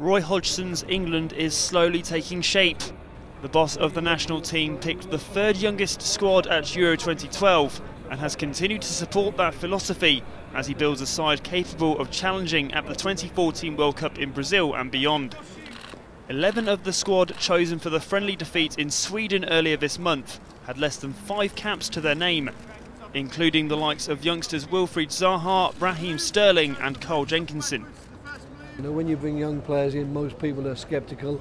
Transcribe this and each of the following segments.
Roy Hodgson's England is slowly taking shape. The boss of the national team picked the third youngest squad at Euro 2012 and has continued to support that philosophy as he builds a side capable of challenging at the 2014 World Cup in Brazil and beyond. 11 of the squad chosen for the friendly defeat in Sweden earlier this month had less than 5 caps to their name, including the likes of youngsters Wilfried Zaha, Raheem Sterling and Carl Jenkinson. You know, when you bring young players in, most people are sceptical,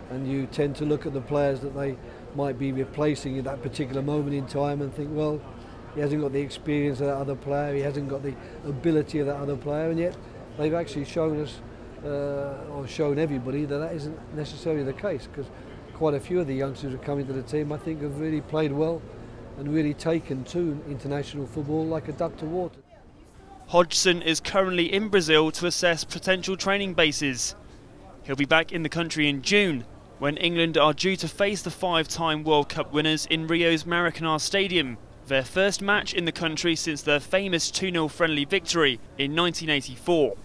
and you tend to look at the players that they might be replacing at that particular moment in time and think, well, he hasn't got the experience of that other player, he hasn't got the ability of that other player, and yet they've actually shown us, or shown everybody, that that isn't necessarily the case, because quite a few of the youngsters who come into the team, I think, have really played well and really taken to international football like a duck to water. Hodgson is currently in Brazil to assess potential training bases. He'll be back in the country in June, when England are due to face the 5-time World Cup winners in Rio's Maracanã Stadium, their first match in the country since their famous 2-0 friendly victory in 1984.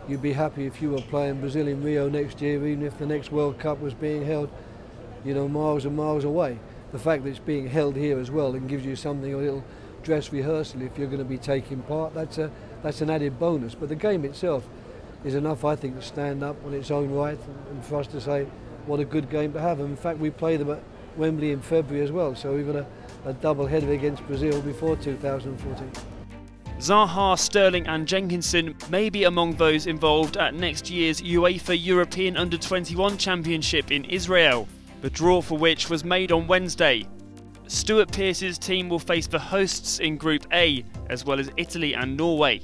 You'd be happy if you were playing Brazil in Rio next year, even if the next World Cup was being held, you know, miles and miles away. The fact that it's being held here as well and gives you something, a little dress rehearsal if you're going to be taking part, that's an added bonus. But the game itself is enough, I think, to stand up on its own right and for us to say what a good game to have. And in fact, we play them at Wembley in February as well, so we've got a double header against Brazil before 2014. Zaha, Sterling and Jenkinson may be among those involved at next year's UEFA European Under-21 Championship in Israel, the draw for which was made on Wednesday. Stuart Pearce's team will face the hosts in Group A, as well as Italy and Norway.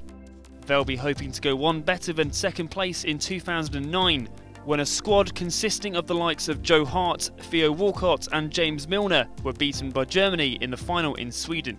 They'll be hoping to go one better than second place in 2009, when a squad consisting of the likes of Joe Hart, Theo Walcott and James Milner were beaten by Germany in the final in Sweden.